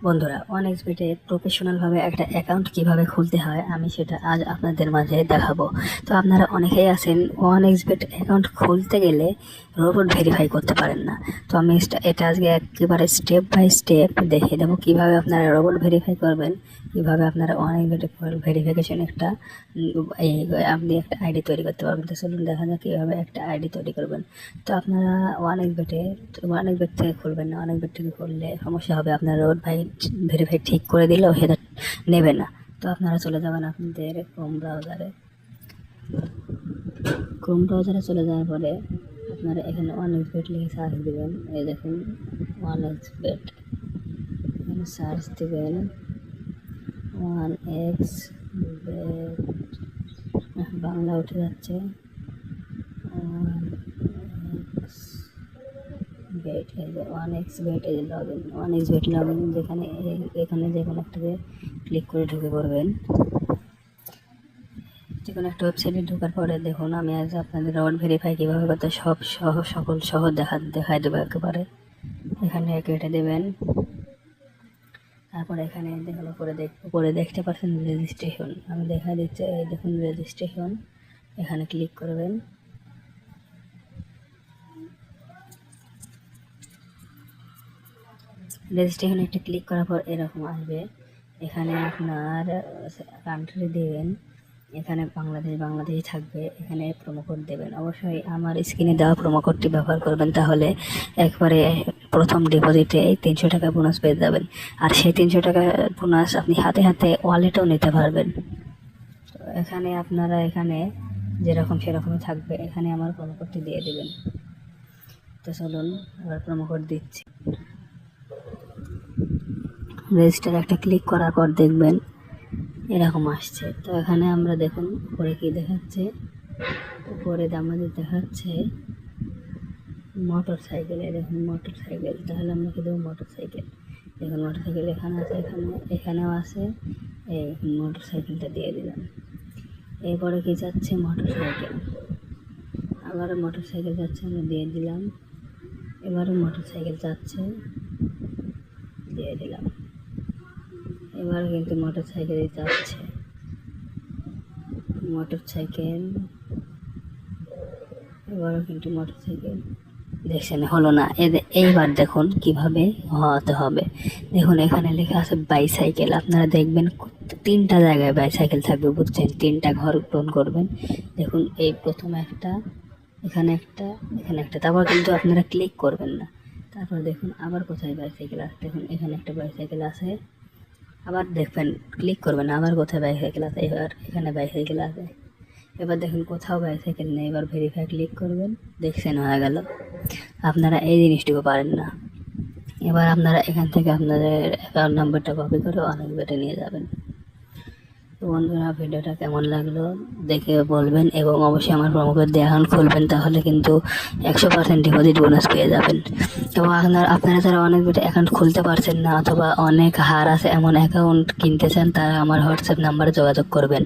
বন্ধুরা, OneXBet-এ প্রফেশনালভাবে একটা অ্যাকাউন্ট কিভাবে খুলতে হয় আমি সেটা আজ আপনাদের মাঝে দেখাবো। তো আপনারা অনেকেই আছেন OneXBet অ্যাকাউন্ট খুলতে গেলে রোবট ভেরিফাই করতে পারেন না। তো আমি এটা আজকে একেবারে স্টেপ বাই স্টেপ দেখিয়ে দেবো কীভাবে আপনারা রোবট ভেরিফাই করবেন, কীভাবে আপনারা OneXBet ভেরিফিকেশন আপনি একটা আইডি তৈরি করতে পারবেন। তো চলুন দেখা যাক কীভাবে একটা আইডি তৈরি করবেন। তো আপনারা OneXBet থেকে খুলবেন না। OneXBet থেকে খুললে সমস্যা হবে, আপনার রোড ভেরিফাই ঠিক করে দিলেও সেটা নেবে না। তো আপনারা চলে যাবেন আপনাদের ক্রোম ব্রাউজারে চলে যাওয়ার পরে আপনারা এখানে OneXBet লিখে সার্চ দেবেন। এই দেখুন OneXBet, এখানে সার্চ দেবেন OneXBet, বাংলা উঠে যাচ্ছে। OneXBet এই log in, OneXBet log in, এখানে যে কোনো একটাতে ক্লিক করে ঢুকে পড়বেন। যে কোনো একটা ওয়েবসাইটে ঢোকার পরে দেখুন আমি আজ আপনাদের রোড ভেরিফাই কীভাবে করতে সকল দেখাই দেবো একেবারে। এখানে কেটে দেবেন, তারপর এখানে দেখুন উপরে দেখতে পাচ্ছেন রেজিস্ট্রেশন, আমি দেখা দিচ্ছি। এই দেখুন রেজিস্ট্রেশন, এখানে ক্লিক করবেন। রেজিস্ট্রেশন একটা ক্লিক করার পর এরকম আসবে। এখানে আপনার কান্ট্রি দেবেন, এখানে বাংলাদেশ থাকবে। এখানে প্রোমো কোড দেবেন, অবশ্যই আমার স্ক্রিনে দেওয়া প্রোমো কোডটি ব্যবহার করবেন, তাহলে একবারে প্রথম ডিপোজিটে 300 টাকা বোনাস পেয়ে যাবেন। আর সেই 300 টাকা বোনাস আপনি হাতে হাতে ওয়ালেটেও নিতে পারবেন। তো এখানে আপনারা যেরকম সেরকমই থাকবে, এখানে আমার প্রোমো কোডটি দিয়ে দেবেন। তো চলুন আবার প্রোমো কোড দিচ্ছি। রেজিস্টার একটা ক্লিক করার পর দেখবেন এরকম আসছে। তো এখানে আমরা দেখুন উপরে কি দেখাচ্ছে, উপরে আমাদের দেখাচ্ছে মোটর সাইকেল। দেখুন মোটর সাইকেল, তাহলে আমরা কি দেবো মোটর সাইকেল। দেখুন মোটর সাইকেল এখানে আছে, এখানেও আছে। এই মোটর সাইকেলটা দিয়ে দিলাম। এরপরে কি যাচ্ছে মোটর সাইকেল, আবারও মোটর সাইকেল যাচ্ছে, আমরা দিয়ে দিলাম। এবারও মোটর সাইকেল যাচ্ছে, দিয়ে দিলাম। এবার কিন্তু মোটর সাইকেলই যাচ্ছে, মোটর সাইকেল। এবারও কিন্তু মোটর সাইকেল দেখছেন হলো না। এইবার দেখুন কিভাবে হতে হবে। দেখুন এখানে লেখা আছে বাইসাইকেল, আপনারা দেখবেন 3টা জায়গায় বাইসাইকেল থাকবে, বুঝছেন? 3টা ঘর পূরণ করবেন। দেখুন এই প্রথম একটা, এখানে একটা, তারপর কিন্তু আপনারা ক্লিক করবেন না। তারপর দেখুন আবার কোথায় বাইসাইকেল আছে, দেখুন এখানে একটা বাইসাইকেল আছে, আবার দেখবেন ক্লিক করবেন, আবার কোথায় বাইসাইকেল আছে, এবার এখানে বাইসাইকেল আছে। এবার দেখুন কোথাও বাইসাইকেল নেই, এবার ভেরিফাই ক্লিক করবেন, দেখছেন হয়ে গেল। আপনারা এই জিনিসটুকু পারেন না। এবার আপনারা এখান থেকে আপনাদের অ্যাকাউন্ট নাম্বারটা কপি করে OneXBet-এ নিয়ে যাবেন। তো বন্ধুরা, ভিডিওটা কেমন লাগলো দেখে বলবেন, এবং অবশ্যই আমার প্রোমো কোড দিয়ে অ্যাকাউন্ট খুলবেন, তাহলে কিন্তু 100% ডিপোজিট বোনাস পেয়ে যাবেন। এবং আপনারা যারা OneXBet অ্যাকাউন্ট খুলতে পারছেন না, অথবা অনেক হার আছে এমন অ্যাকাউন্ট কিনতে চান, তারা আমার হোয়াটসঅ্যাপ নাম্বারে যোগাযোগ করবেন।